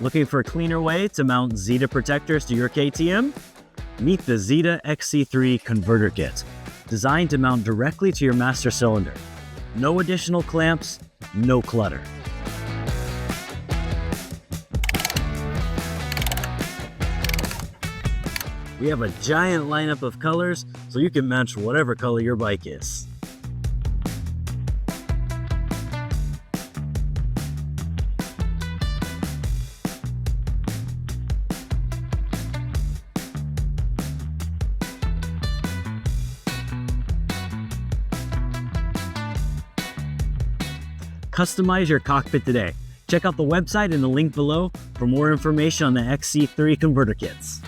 Looking for a cleaner way to mount ZETA protectors to your KTM? Meet the ZETA XC3 Converter Kit, designed to mount directly to your master cylinder. No additional clamps, no clutter. We have a giant lineup of colors, so you can match whatever color your bike is. Customize your cockpit today. Check out the website and the link below for more information on the XC3 converter kits.